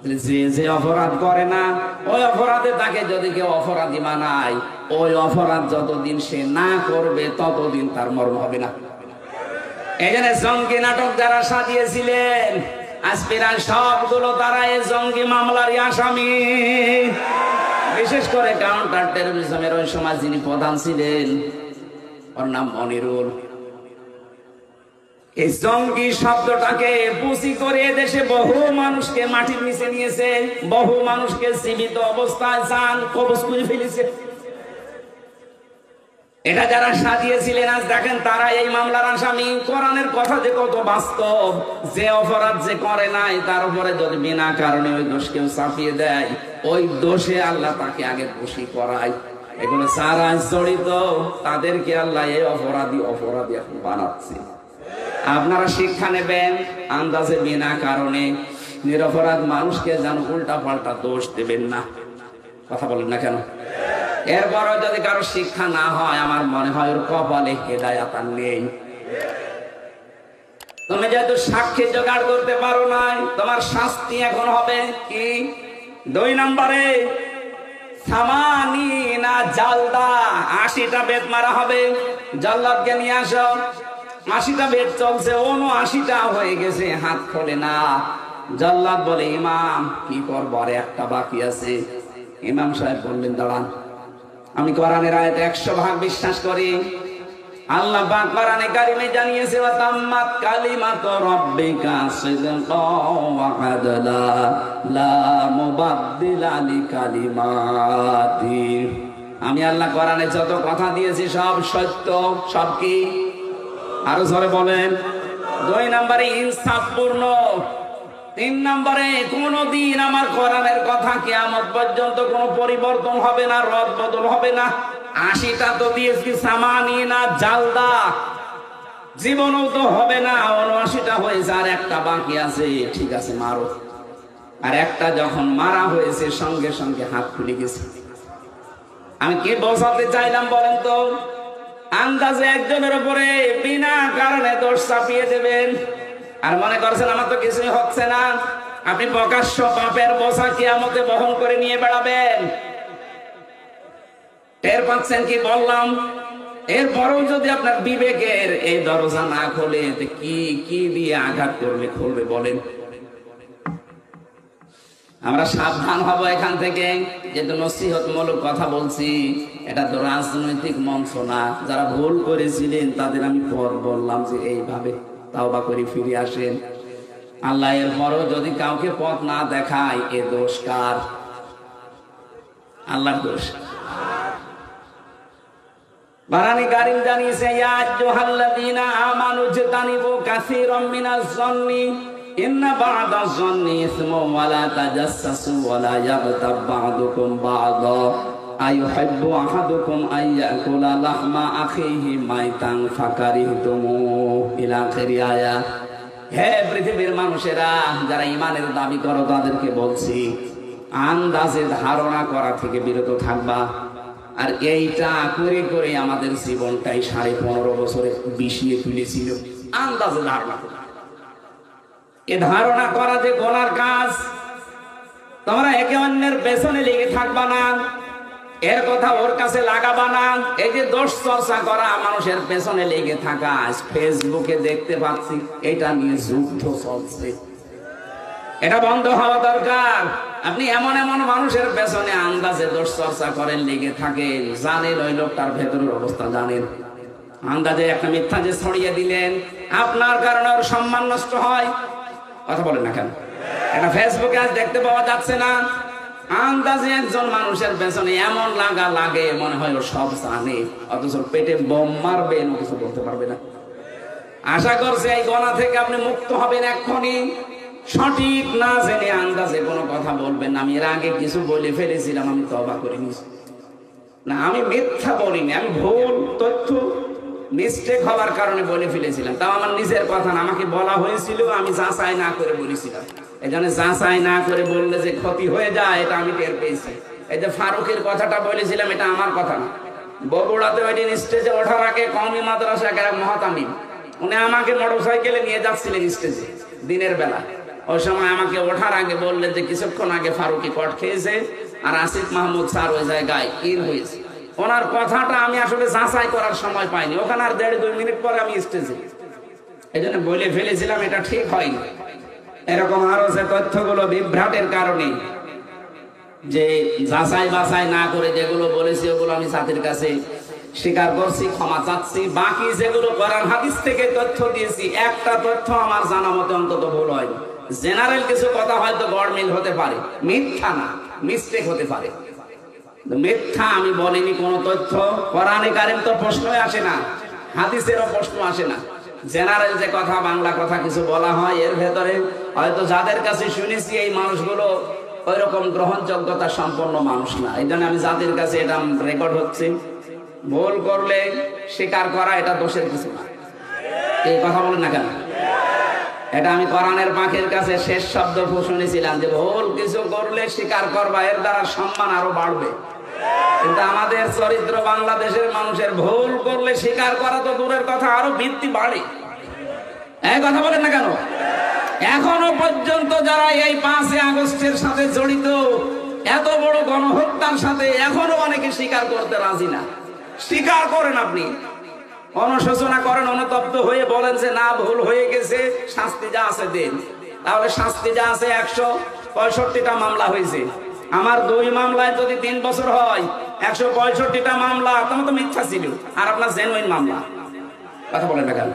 যে যে অপরাধ করে না ওই অপরাধে তাকে যদি কেউ অপরাধী বানায়, ওই অপরাধ যতদিন সে না করবে ততদিন তার মরণ হবে না। এই জন্য জঙ্গি নাটক যারা সাজিয়েছিলেন আজপিরান সবগুলো তারা এই জঙ্গি মামলারই আসামি। বিশেষ করে কাউন্টার টেরোরিজমের ওই সময় যিনি প্রধান ছিলেন, ওর নাম মনিরুল। এই জঙ্গি শব্দটাকে বুঝি করে দেশে বহু মানুষকে মাটির নিচে নিয়েছে, বহু মানুষকে জীবিত অবস্থায় জান কবজ করে ফেলেছে। এটা যারা সাজিয়েছিলেন আজ দেখেন তারা এই মামলার আসামি। কোরআনের কথা যে কত বাস্তব, যে অপরাধ যে করে নাই তার উপরে যদি বিনা কারণে ওই দোষ কেউ চাপিয়ে দেয়, ওই দোষে আল্লাহ তাকে আগে দোষী করায়। এগুলো যারা জড়িত তাদেরকে আল্লাহ এই অপরাধী এখন বানাচ্ছে। আপনারা শিক্ষা নেবেন, আন্দাজে বিনা কারণে নিরপরাধ মানুষকে যেন উল্টা পাল্টা দোষ দেবেন না। কথা বলেন না কেন? এরপরও যদি কারো শিক্ষা না হয়, আমার মনে হয় ওর কপালে হেদায়েত আর নেই। তুমি যেহেতু সাক্ষী জোগাড় করতে পারো নাই, তোমার শাস্তি এখন হবে কি? 2 নম্বরে সামানিনা জালদা, 80টা বেত মারা হবে। জাল্লাদকে নিয়ে আসো। 80টা বেত চলছে, 79টা হয়ে গেছে, হাত খোলে না। জাল্লাদ বলে, ইমাম কি করবো, আর একটা বাকি আছে। ইমাম সাহেব বললেন, দাঁড়ান, আমি কোরআনের আয়াতে 100% বিশ্বাস করি। আল্লাহ পাক কোরআনে কারিমে জানিয়েছে, ওয়া তাম্মাত কালিমাতু রাব্বিকা সিদকাও ওয়া আদলা লা মুবাদদিলা লিকালিমাতি। আমি আল্লাহ কোরআনে যত কথা দিয়েছি সব সত্য। সব কি? আরো জোরে বলেন। 2 নম্বরে ইনসাফপূর্ণ। 3 নম্বরে কোনদিন আমার কোরআনের কথা কিয়ামত পর্যন্ত কোনো পরিবর্তন হবে না, রদ বদল হবে না। 80টা তো দিয়েছি সামানিনা জালদা, জীবনও তো হবে না। 79টা হয়েছে, আর একটা বাকি আছে। ঠিক আছে, মারো। আর একটা যখন মারা হয়েছে সঙ্গে সঙ্গে হাত খুলে গেছে। আমি কি বোঝাতে চাইলাম বলেন তো? আন্দাজে একজনের উপরে বিনা কারণে দোষ চাপিয়ে দেবেন আর মনে করছেন আমার তো কিছুই হচ্ছে না। আপনি প্রকাশ্য পাপের বোঝা কিয়ামতে বহন করে নিয়ে বেড়াবেন। টের পাচ্ছেন কি বললাম? এরপরেও যদি আপনার বিবেকের এই দরজা না খোলে, কি দিয়ে আঘাত করলে খুলবে বলেন? আমরা সাবধান হব এখান থেকে। যেহেতু নসিহতমূলক কথা বলছি, এটা তো রাজনৈতিক মঞ্চ না। যারা ভুল করেছিলেন তাদের আমি পর বললাম যে এইভাবে তাওবা করে ফিরে আসেন। আল্লাহ এরপরও যদি কাউকে পথ না দেখায়, এ দোষ কার? আল্লাহর দোষ। বারানি কারীম জানিয়েছে, ইয়া আইয়ুহাল্লাযীনা আমানু ইজতানিবু কাসীরাম মিনাজ যন্নি ইন্না বা'দাজ যন্নি ইসমুন ওয়া লা তাজাসসু ওয়া লা ইয়াগতাব বা'দুকুম বা'দা আইয়ুহিব্বু আহাদুকুম আইয়াকুলা লাহমা আখিহি মাইতান ফাকারিহতুমু ইলা আখিরি আয়াত। হে পৃথিবীর মানুষেরা, যারা ঈমানের দাবি করো তাদেরকে বলছি, আন্দাজে ধারণা করা থেকে বিরত থাকবা। আর এইটা করে করে আমাদের জীবনটাই 15.5 বছরে বিষিয়ে তুলেছিল। আন্দাজে ধারণা করা, এ ধারণা করা যে গোনার কাজ। তোমরা একে অন্যের পেছনে লেগে থাকবা না, এর কথা ওর কাছে লাগাবা না। এই যে দোষ চর্চা করা, মানুষের পেছনে লেগে থাকা, ফেসবুকে দেখতে পাচ্ছি এটা নিয়ে যুদ্ধ চলছে। এটা বন্ধ হওয়া দরকার। আপনি এমন এমন মানুষের পেছনে আন্দাজে দোষ চর্চা করেন, লেগে থাকেন, জানেন ওই লোকটার ভেতরের অবস্থা জানেন। আন্দাজে একটা মিথ্যা যে ছড়িয়ে দিলেন, আপনার কারণে ওর সম্মান নষ্ট হয়। কথা বলেন না কেন? এটা ফেসবুকে আজ দেখতে পাওয়া যাচ্ছে না? আন্দাজে একজন মানুষের পেছনে এমন লাগা লাগে মনে হয় ও সব জানে, অথচ পেটে বোম মারবে ও কিছু বলতে পারবে না। আশা করছে এই গোনা থেকে আপনি মুক্ত হবেন এক্ষুনি। সঠিক না জেনে আন্দাজে কোনো কথা বলবেন না। আমি এর আগে কিছু বলে ফেলেছিলাম, আমি তওবা করে নিয়েছি। না, আমি মিথ্যা বলিনি, আমি ভুল তথ্য মিস্টেক হওয়ার কারণে বলে ফেলেছিলাম। তাও আমার নিজের কথা না, আমাকে বলা হয়েছিল, আমি যাচাই না করে বলেছিলাম। এই জন্য যাচাই না করে বললে যে ক্ষতি হয়ে যায়, এটা আমি টের পেয়েছি। এই যে ফারুকের কথাটা বলেছিলাম, এটা আমার কথা না। বগুড়াতে ওই দিন স্টেজে ওঠার আগে কওমি মাদ্রাসা এক মহাতামিম, উনি আমাকে মোটরসাইকেলে নিয়ে যাচ্ছিলেন স্টেজে দিনের বেলা। ওই সময় আমাকে ওঠার আগে বললেন যে কিছুক্ষণ আগে ফারুকি কট খেয়েছে আর আসিফ মাহমুদ স্যার ওই জায়গায় ইন হয়েছে। ওনার কথাটা আমি আসলে যাচাই করার সময় পাইনি, ওখানে আর 1.5-2 মিনিট পরে আমি স্টেজে, এই জন্য বলে ফেলেছিলাম, এটা ঠিক হয়নি। এরকম আরো যে তথ্যগুলো বিভ্রাটের কারণে যে যাচাই বাছাই না করে যেগুলো বলেছি ওগুলো আমি জাতির কাছে স্বীকার করছি, ক্ষমা চাচ্ছি। বাকি যেগুলো কোরআন হাদিস থেকে তথ্য দিয়েছি, একটা তথ্য আমার জানা মতে অন্তত ভুল হয়নি। জেনারেল কিছু কথা হয়তো গড়মিল হতে পারে, মিথ্যা না, মিস্টেক হতে পারে। মিথ্যা আমি বলিনি কোন তথ্য। কোরআনে কারিম তো প্রশ্নই আসে না, হাদিসেরও প্রশ্ন আসে না। জেনারেল যে কথা, বাংলা কথা কিছু বলা হয়, এর ভেতরে হয়তো যাদের কাছে শুনেছি এই মানুষগুলো ওই রকম গ্রহণযোগ্যতা সম্পন্ন মানুষ না। এই জন্য আমি জাতির কাছে এটা রেকর্ড হচ্ছে। ভুল করলে স্বীকার করা এটা দোষের কিছু না। এই কথা বলেন না কেন? এটা আমি কোরআনের পাখির কাছে শেষ শব্দ শুনেছিলাম যে ভুল কিছু করলে স্বীকার করবা, এর দ্বারা সম্মান আরো বাড়বে। কিন্তু আমাদের চরিত্র বাংলাদেশের মানুষের ভুল করলে স্বীকার করা তো দূরের কথা, আরো বৃত্তি বাড়ে। এই কথা বলেন না কেন? এখনো পর্যন্ত যারা এই 5 আগস্টের সাথে জড়িত, এত বড় গণহত্যার সাথে, এখনো অনেকে স্বীকার করতে রাজি না। স্বীকার করেন, আপনি অনুশোচনা করেন, অনুতপ্ত হয়ে বলেন যে না, ভুল হয়ে গেছে, শাস্তি যা আছে দেন। তাহলে শাস্তি যা আছে, 165টা মামলা হয়েছে। আমার 2 মামলায় যদি 3 বছর হয়, 165টা মামলা তোমার তো মিথ্যা ছিল, আর আপনার জেনুইন মামলা। কথা বলেন না কেন?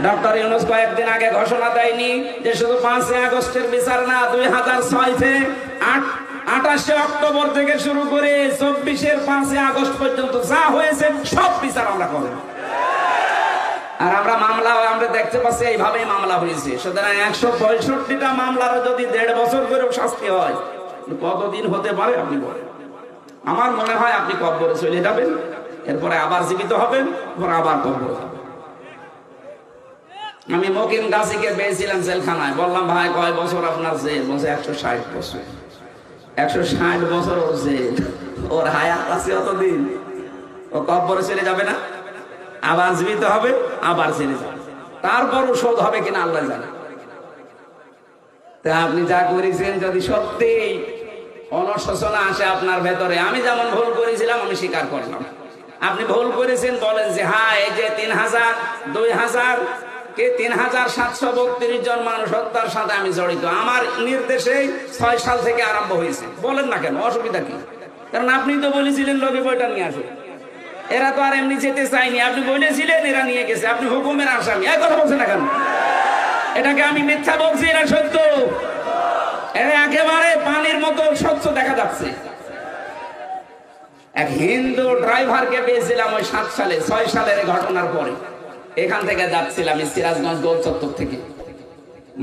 ডক্টর ইউনূস কয়েকদিন আগে ঘোষণা দেয়নি যে শুধু 5 আগস্টের বিচার না, 2006 অক্টোবর থেকে শুরু করে 24-এর 5 আগস্ট পর্যন্ত যা হয়েছে সব বিচার আমরা করব। আর আমরা মামলা আমরা দেখতে পাচ্ছি এইভাবেই মামলা হয়েছে। সুতরাং 165টা মামলারও যদি 1.5 বছর করেও শাস্তি হয়, কতদিন হতে পারে আপনি বলেন? আমার মনে হয় আপনি কবরে চলে যাবেন, এরপরে আবার জীবিত হবেন, পরে আবার কবরে যাবেন। আমি মকিম গাছিকে পেয়েছিলাম জেলখানায়, বললাম ভাই কয় বছর আপনার জেল? বলছে 160 বছর। 160 বছর ওর জেল, ওর হায়াত আছে অতদিন, ও কবরে চলে যাবে না? আবার জীবিত হবে, আবার চলে যাবে, তারপরও শোধ হবে কিনা আল্লাহ জানে। তা আপনি যা করেছেন যদি সত্যি অনুশোচনা আসে আপনার ভেতরে, আমি যেমন ভুল করেছিলাম আমি স্বীকার করলাম। আপনি ভুল করেছেন, বলেন যে হ্যাঁ এই যে 3732 জন মানুষ হত্যার সাথে আমি জড়িত, আমার নির্দেশে 6 সাল থেকে আরম্ভ হয়েছে, বলেন না কেন? অসুবিধা কি? কারণ আপনি তো বলেছিলেন লোকে বইটা নিয়ে আসে, এরা তো আর এমনি যেতে চায়নি, আপনি বলেছিলেন এরা নিয়ে গেছে, আপনি হুকুমের আসামি। এই কথা বলছেন না কেন? এটাকে আমি মিথ্যা বলছি না সত্য? এটা একেবারে পানির মতো স্বচ্ছ দেখা যাচ্ছে। এক হিন্দু ড্রাইভারকে পেয়েছিলাম ওই 7 সালে, 6 সালের ঘটনার পরে। এখান থেকে যাচ্ছিলাম সিরাজগঞ্জ গোল চত্বর থেকে,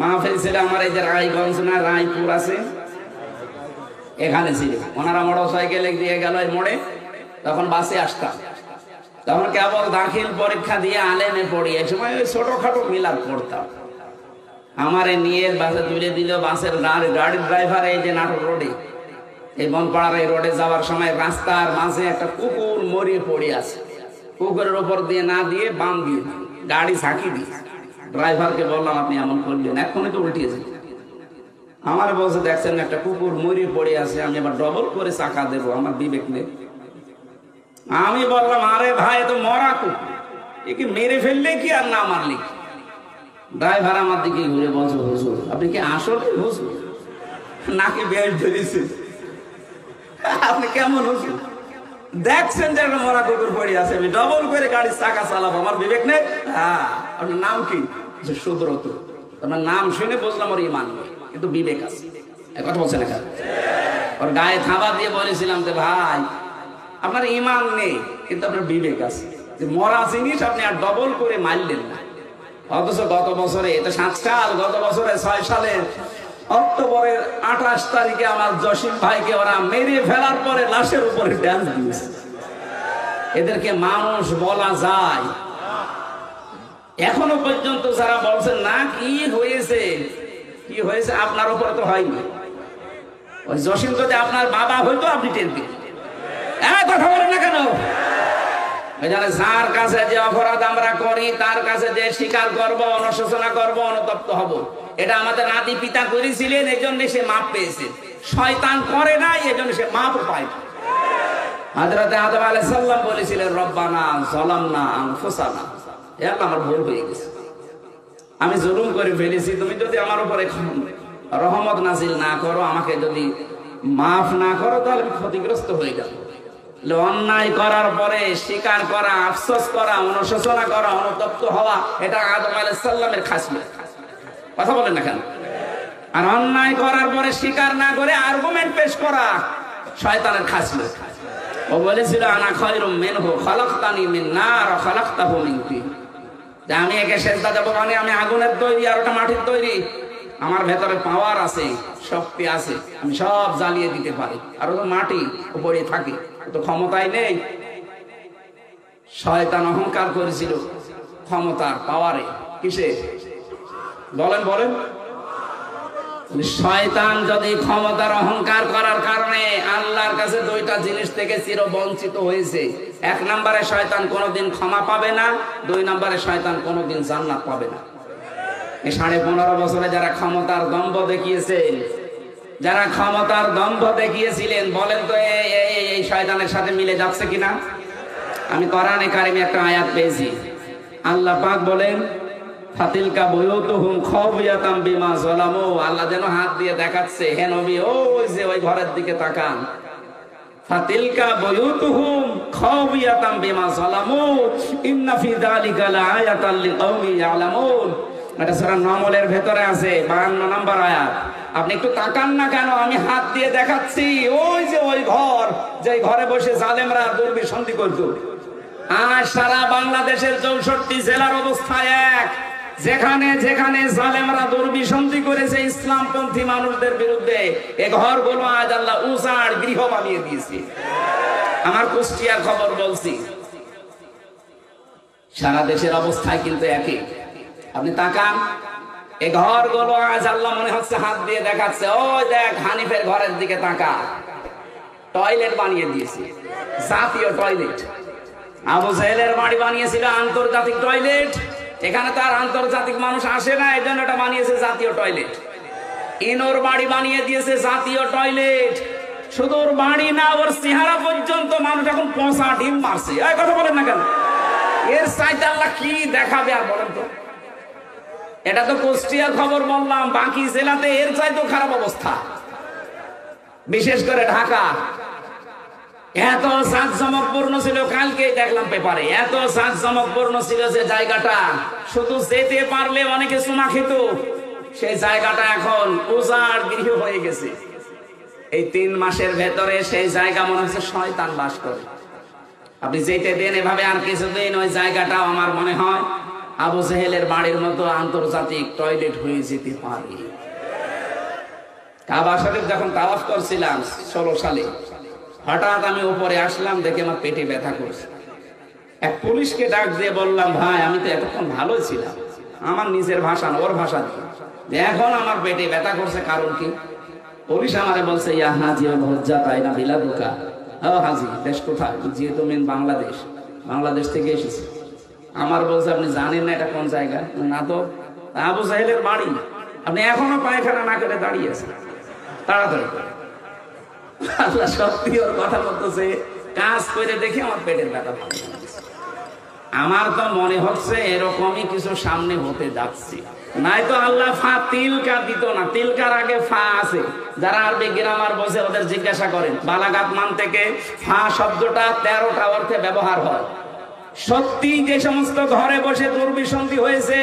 মাহফিল ছিল আমার এই যে রায়গঞ্জ না রায়পুর আছে, এখানে ছিল। ওনারা মোটর সাইকেলে দিয়ে গেল এই মোড়ে, তখন বাসে আসতাম। তখন কেবল দাখিল পরীক্ষা দিয়ে আলেমে পড়ি, এই সময় ওই ছোটখাটো মিলাদ পড়তাম। আমারে নিয়ে বাসে তুলে দিল। বাসের গাড়ির ড্রাইভার এই যে নাটোর রোডে, এই বনপাড়ার এই রোডে যাওয়ার সময় রাস্তার মাঝে একটা কুকুর মরিয়ে পড়ে আছে, পুকুরের উপর দিয়ে না দিয়ে বাম দিয়ে গাড়ি ঝাঁকি দিয়ে ড্রাইভারকে বললাম আপনি এমন করলেন, এখনই তো উল্টিয়েছে। আমার বলছে দেখছেন একটা কুকুর মরিয়ে পড়ে আছে, আমি আবার ডবল করে চাকা দেবো, আমার বিবেক নেই। আমি বললাম আরে ভাই তো মরা কুকুর, এ কি মেরে ফেললে কি আর না মারলে কি? ড্রাইভার আমার দিকে ঘুরে বলছে হুজুর আপনি কি আসলে হুজুর নাকি বেশ ধরেছেন? আপনি কেমন হুজুর? দেখছেন যে একটা মরা কুকুর পড়ে আছে, আমি ডবল করে গাড়ির চাকা চালাবো, আমার বিবেক নেই? হ্যাঁ। আপনার নাম কি? সুব্রত। আপনার নাম শুনে বুঝলাম ওর ইমান নেই, কিন্তু বিবেক আছে। কথা বলছেন এখানে? ওর গায়ে থাবা দিয়ে বলেছিলাম যে ভাই আপনার ইমান নেই কিন্তু আপনার বিবেক আছে, যে মরা জিনিস আপনি আর ডবল করে মারলেন না। অথচ গত বছরে, এটা 7 সাল, গত বছরে 6 সালের অক্টোবরের 28 তারিখে আমার জসিম ভাইকে ওরা মেরে ফেলার পরে লাশের উপরে ড্যান্স দিয়েছে। এদেরকে মানুষ বলা যায়? এখনো পর্যন্ত যারা বলছেন না কি হয়েছে কি হয়েছে, আপনার উপরে তো হয়নি। ওই জসিম যদি আপনার বাবা হইতো আপনি টের পেতেন। কথা বলেন না কেন? এখানে যার কাছে যে অপরাধ আমরা করি তার কাছে যে স্বীকার করব, অনুশোচনা করব, অনুতপ্ত হব, এটা আমাদের আদি পিতা করেছিলেন, এই জন্য সে মাপ পেয়েছে। শয়তান করে না, এই জন্য সে মাপ পায়। হযরত আদম আলাইহিস সালাম বলেছিলেন, রব্বানা যালামনা আনফুসানা, হে আল্লাহ আমার ভুল হয়ে গেছে, আমি জুলুম করে ফেলেছি, তুমি যদি আমার উপরে রহমত নাজিল না করো, আমাকে যদি মাফ না করো, তাহলে আমি ক্ষতিগ্রস্ত হয়ে যাব। অন্যায় করার পরে স্বীকার করা, আফসোস করা, অনুশোচনা করা, অনুতপ্ত হওয়া, এটা আদম আলাইহিস সালামের খাসিয়ত। কথা বলেন না কেন? আর অন্যায় করার পরে স্বীকার না করে আর্গুমেন্ট পেশ করা শয়তানের খাসিয়ত। ও বলেছিল, আনা খায়রুম মিনহু খালাকতানি মিন নার ওয়া খালাকতাহু মিন তিন, যে আমি একে সেজদা দেব মানে আমি আগুনের তৈরি আর ওটা মাটির তৈরি, আমার ভেতরে পাওয়ার আছে, শক্তি আছে, আমি সব জ্বালিয়ে দিতে পারি, আর ও তো মাটি উপরে থাকে, তো ক্ষমতাই নেই। শয়তান অহংকার করেছিল ক্ষমতার পাওয়ারে, কিসে বলেন বলেন? শয়তান যদি ক্ষমতার অহংকার করার কারণে আল্লাহর কাছে দুইটা জিনিস থেকে চির বঞ্চিত হয়েছে। এক নম্বরে শয়তান কোনোদিন ক্ষমা পাবে না, দুই নম্বরে শয়তান কোনোদিন জান্নাত পাবে না। এই 15.5 বছরে যারা ক্ষমতার দম্ভ দেখিয়েছেন, যারা ক্ষমতার দম্ভ দেখিয়েছিলেন, বলেন তো এই শয়তানের সাথে মিলে যাচ্ছে কিনা? আমি কোরআনে কারিমে একটা আয়াত পেয়েছি, আল্লাহ পাক বলেন, ফাতিলকা বুয়ুতুহুম খাওয়ায়াতাম বিমা যালামু, আল্লাহ যেন হাত দিয়ে দেখাচ্ছে, হে নবী ওই যে ওই ঘরের দিকে তাকান, ফাতিলকা বুয়ুতুহুম খাওয়ায়াতাম বিমা যালামু ইন্না ফি যালিকা লাআয়াতাল লিকাওমি ইয়ালামুন। এটা সূরা নামলের ভেতরে আছে, 52 নম্বর আয়াত। আপনি একটু তাকান না কেন? আমি হাত দিয়ে দেখাচ্ছি, ওই যে ওই ঘর, যে ঘরে বসে জালেমরা দুর্বিসন্ধি করত। আজ সারা বাংলাদেশের 64 জেলার অবস্থা এক, যেখানে যেখানে জালেমরা দুর্বিসন্ধি করেছে ইসলামপন্থী মানুষদের বিরুদ্ধে, এ ঘরগুলো আজ আল্লাহ উজাড় গৃহ বানিয়ে দিয়েছে। আমার কুষ্টিয়ার খবর বলছি, সারা দেশের অবস্থায় কিন্তু একই। আপনি তাকান, এই ঘরগুলো আজ আল্লাহ মনে হচ্ছে হাত দিয়ে দেখাচ্ছে, ওই দেখ হানিফের ঘরের দিকে তাকা, টয়লেট বানিয়ে দিয়েছে, জাতীয় টয়লেট। আবু জাহেলের বাড়ি বানিয়েছিল আন্তর্জাতিক টয়লেট, এখানে তার আন্তর্জাতিক মানুষ আসে না, এই জন্য এটা বানিয়েছে জাতীয় টয়লেট। ইনোর বাড়ি বানিয়ে দিয়েছে জাতীয় টয়লেট। শুধু ওর বাড়ি না, ওর চেহারা পর্যন্ত মানুষ এখন পচা ডিম মারছে। এই কথা বলেন না কেন? এর চাইতে আল্লাহ কি দেখাবে আর বলেন তো? এটা তো কুষ্টিয়ার খবর বললাম, বাকি জেলাতে এর চাইতেও খারাপ অবস্থা, বিশেষ করে ঢাকা। এত জাঁকজমকপূর্ণ ছিল, কালকে দেখলাম পেপারে, এত জাঁকজমকপূর্ণ ছিল যে জায়গাটা শুধু যেতে পারলে অনেকে চুমা খেত, সেই জায়গাটা এখন উজাড় গৃহ হয়ে গেছে। এই 3 মাসের ভেতরে সেই জায়গা মনে হচ্ছে শয়তান বাস করে। আপনি যেতে দেন এভাবে, আর কিছুদিন ওই জায়গাটাও আমার মনে হয় আবু জাহেলের বাড়ির মতো আন্তর্জাতিক টয়লেট হয়ে যেতে পারে। কাবা শরীফ যখন তাওয়াফ করছিলাম 16 সালে, হঠাৎ আমি উপরে আসলাম, দেখে আমার পেটে ব্যথা করছে। এক পুলিশকে ডাক দিয়ে বললাম, ভাই আমি তো এতক্ষণ ভালো ছিলাম, আমার নিজের ভাষা না ওর ভাষা দিয়ে, এখন আমার পেটে ব্যথা করছে, কারণ কি? পুলিশ আমারে বলছে, ইয়া হাজি হজ্জা তাই না বিলাদুকা। ও হাজি, দেশ কোথায়? যেহেতু মেন বাংলাদেশ, বাংলাদেশ থেকে এসেছি। আমার বলছে, আপনি জানেন না এটা কোন জায়গা? না তো। আবু জাহেলের বাড়ি, আপনি এখনো পায়খানা না করে দাঁড়িয়ে আছেন, তাড়াতাড়ি করে। আল্লাহ সত্যি ওর কথা বলতেছে, কাজ করে দেখে আমার পেটের ব্যথা ভালো। আমার তো মনে হচ্ছে এরকমই কিছু সামনে হতে যাচ্ছে, নাই তো আল্লাহ ফা তিলকা দিত না। তিলকার আগে ফা আছে, যারা আরবি গ্রামার বোঝে ওদের জিজ্ঞাসা করেন। বালাগাত মান থেকে ফা শব্দটা 13টা অর্থে ব্যবহার হয়। সত্যি যে সমস্ত ঘরে বসে দুর্বিসন্ধি হয়েছে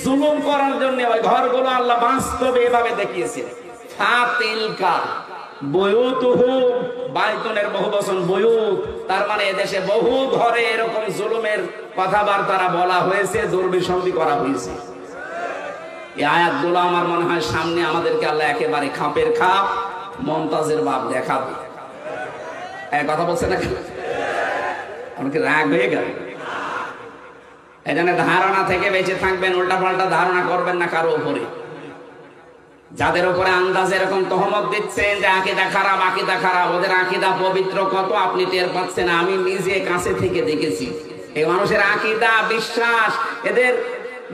জুলুম করার জন্য, ওই ঘরগুলো আল্লাহ বাস্তবে এভাবে দেখিয়েছে। ফা তিলকা বুয়ুতুহুম, বাইতুনের বহুবচন বুয়ুত, তার মানে এদেশে বহু ঘরে এরকম জুলুমের কথাবার্তা বলা হয়েছে, দুর্বিসন্ধি করা হয়েছে। এই আয়াতগুলো আমার মনে হয় সামনে আমাদেরকে আল্লাহ একেবারে খাপের খাপ, মমতাজের বাপ দেখাবে। এক কথা বলছে না, আমাকে রাগ হয়ে গেল। এই জন্য ধারণা থেকে বেঁচে থাকবেন, উল্টাপাল্টা ধারণা করবেন না কারো উপরে। যাদের উপরে আন্দাজ এরকম তহমত দিচ্ছেন যে আকীদা খারাপ, আকীদা খারাপ, ওদের আকীদা পবিত্র কত আপনি টের পাচ্ছেন। আমি নিজে কাছে থেকে দেখেছি, এই মানুষের আকীদা, বিশ্বাস, এদের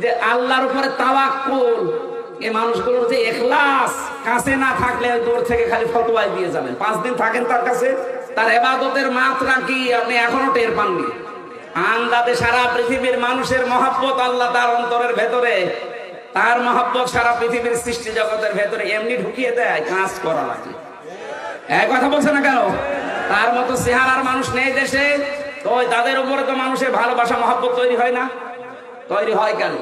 যে আল্লাহর উপরে তাওয়াক্কুল, এই মানুষগুলোর যে ইখলাস, কাছে না থাকলে দূর থেকে খালি ফতোয়া দিয়ে যাবেন। 5 দিন থাকেন তার কাছে, তার ইবাদতের মাত্রা কি আপনি এখনো টের পাননি। আন্দাজে সারা পৃথিবীর মানুষের মহব্বত আল্লাহ তার অন্তরের ভেতরে, তার মহব্বত সারা পৃথিবীর সৃষ্টি জগতের ভেতরে এমনি ঢুকিয়ে দেয়, কাজ করা লাগে। এক কথা বলছে না কেন? তার মতো চেহারার মানুষ নেই দেশে, তো তাদের উপরে তো মানুষের ভালোবাসা মহব্বত তৈরি হয় না। তৈরি হয় কেন?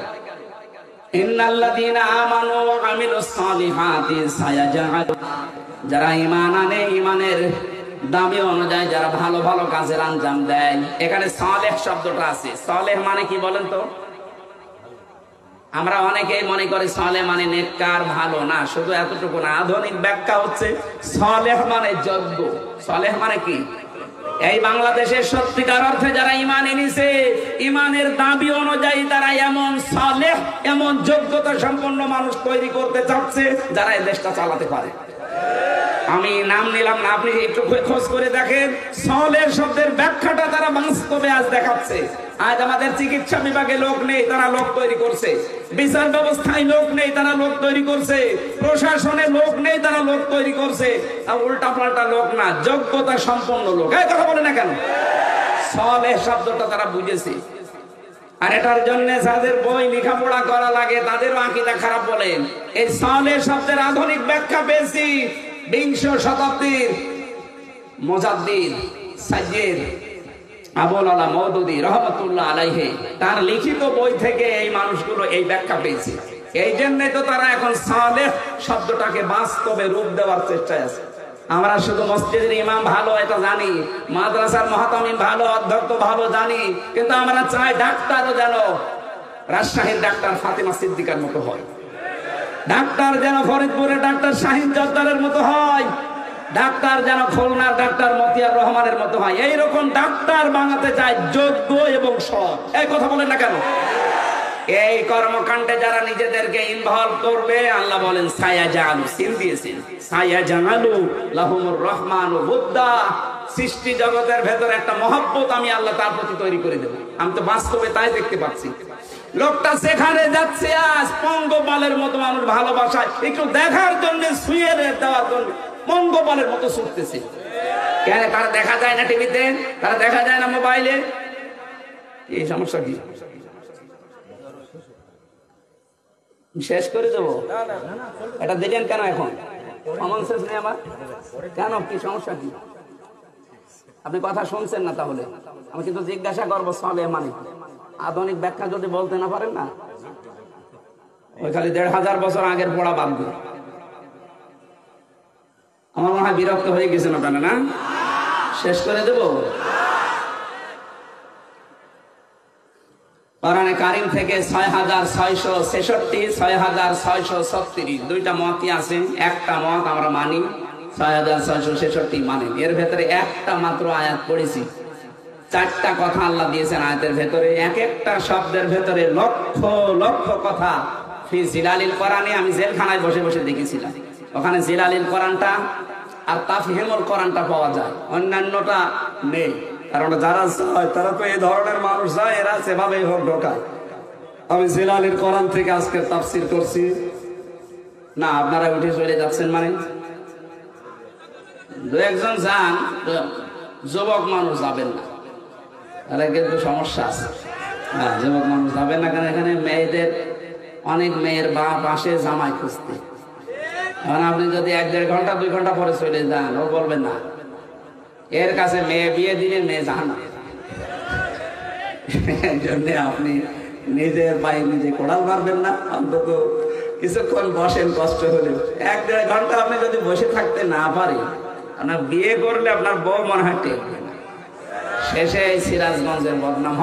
ইন্নাল্লাযীনা আমানু ওয়া আমিলুস সালিহাতি সায়াজআল, যারা ঈমান আনে, ঈমানের দামি অনুযায়ী যারা ভালো ভালো কাজের আঞ্জাম দেয়। এখানে সালেহ শব্দটা আছে। সালেহ মানে কি বলেন তো? আমরা অনেকেই মনে করি সালেহ মানে নেককার, ভালো না। শুধু এতটুকু না, আধুনিক ব্যাখ্যা হচ্ছে সালেহ মানে যোগ্য। সালেহ মানে কি? এই বাংলাদেশের সত্যিকার অর্থে যারা ঈমান এনেছে, ঈমানের দাবি অনুযায়ী তারা এমন সালেহ, এমন যোগ্যতা সম্পন্ন মানুষ তৈরি করতে চাচ্ছে যারা এই দেশটা চালাতে পারে। আমি নাম নিলাম না, আপনি একটু খোঁজ করে দেখেন। সালেহ শব্দের ব্যাখ্যাটা তারা বাস্তবে আজ দেখাচ্ছে। আজ আমাদের চিকিৎসা বিভাগে লোক নেই, তারা লোক তৈরি করছে। বিচার ব্যবস্থায় লোক নেই, তারা লোক তৈরি করছে। প্রশাসনে লোক নেই, তারা লোক তৈরি করছে। উল্টা পাল্টা লোক না, যোগ্যতা সম্পন্ন লোক। এই কথা বলে না কেন? সালেহ শব্দটা তারা বুঝেছে। আর এটার জন্য যাদের বই লেখাপড়া করা লাগে তাদেরও আকীদা খারাপ বলেন। এই সালেহ শব্দের আধুনিক ব্যাখ্যা পেয়েছি 20 শতাব্দীর মুজাদ্দিদ সাইয়্যিদ আবুল আলা মওদুদী রাহমাতুল্লাহ আলাইহি, তার লিখিত বই থেকে এই মানুষগুলো এই ব্যাখ্যা পেয়েছে। এই জন্যই তো তারা এখন সালেহ শব্দটাকে বাস্তবে রূপ দেওয়ার চেষ্টায় আছে। আমরা শুধু মসজিদের ইমাম ভালো এটা জানি, মাদ্রাসার মুহতামিম ভালো, অধ্যক্ষ ভালো জানি, কিন্তু আমরা চাই ডাক্তারও যেন রাজশাহীর ডাক্তার ফাতেমা সিদ্দিকার মতো হয়, ডাক্তার যেন ফরিদপুরের ডাক্তার শাহিন জর্দারের মতো হয়, ডাক্তার যেন খুলনার ডাক্তার মতিয়ার রহমানের মতো হয়। এইরকম ডাক্তার বানাতে চায়, যোগ্য এবং সৎ। এই কথা বলেন না কেন? এই কর্মকাণ্ডে যারা নিজেদেরকে ইনভলভ করবে, আল্লাহ বলেন সায়াজালু, সিন দিয়েছেন, সায়াজালু লাহুমুর রহমানু বুদ্দা, সৃষ্টি জগতের ভেতর একটা মহব্বত আমি আল্লাহ তার প্রতি তৈরি করে দেব। আমি তো বাস্তবে তাই দেখতে পাচ্ছি। লোকটা সেখানে যাচ্ছে আজ পঙ্গপালের মতো, মানুষ ভালোবাসায় একটু দেখার জন্য, শুয়ে দেওয়ার জন্য পঙ্গপালের মতো ছুটতেছে। কেন? তারা দেখা যায় না টিভিতে, তারা দেখা যায় না মোবাইলে। এই সমস্যা কি? শেষ করে দেবো? এটা দিলেন কেন এখন? কমন সেন্স নেই আমার? কেন? কি সমস্যা কি? আপনি কথা শুনছেন না তাহলে? আমি কিন্তু জিজ্ঞাসা করবো সালেহ মানে আধুনিক ব্যাখ্যা যদি বলতে না পারেন না, ওই খালি 1500 বছর আগের পড়া বাদ দিয়ে। আমার মনে হয় বিরক্ত হয়ে গেছেন আপনারা না? শেষ করে দেব? কোরআনে কারীম থেকে 6666, 6636 দুইটা মতই আছে। একটা মত আমরা মানি, 6666 মানি। এর ভেতরে একটা মাত্র আয়াত পড়েছি, 4টা কথা আল্লাহ দিয়েছেন আয়াতের ভেতরে। এক একটা শব্দের ভেতরে লক্ষ লক্ষ কথা। ফি জিলালিল কোরআনে, আমি জেলখানায় বসে বসে দেখেছিলাম। ওখানে জিলালিল কোরআনটা আর তাফহিমুল কোরআনটা পাওয়া যায়, অন্যান্যটা নেই। কারণ যারা যায় তারা তো এই ধরনের মানুষ যায়, এরা সেভাবেই হোক ঢোকায়। আমি জিলালিল কোরআন থেকে আজকে তাফসীর করছি না, আপনারা উঠে চলে যাচ্ছেন মানে? 2-1 যান, যুবক মানুষ যাবেন না, তাহলে কিন্তু সমস্যা আছে। হ্যাঁ, যুবক মানুষ যাবেন না। কেন? এখানে মেয়েদের, অনেক মেয়ের বাপ আসে জামাই খুঁজতে। এখন আপনি যদি 1-1.5 ঘন্টা 2 ঘন্টা পরে চলে যান, ও বলবেন না এর কাছে মেয়ে বিয়ে দিলে মেয়ে যান না। এই জন্য আপনি নিজের পায়ে নিজে কোড়াল মারবেন না, অন্তত কিছুক্ষণ বসেন, কষ্ট হলে। 1-1.5 ঘন্টা আপনি যদি বসে থাকতে না পারেন, আপনার বিয়ে করলে আপনার বউ মনে হয় টেকবে না, শেষে সিরাজগঞ্জের বদনাম হবে।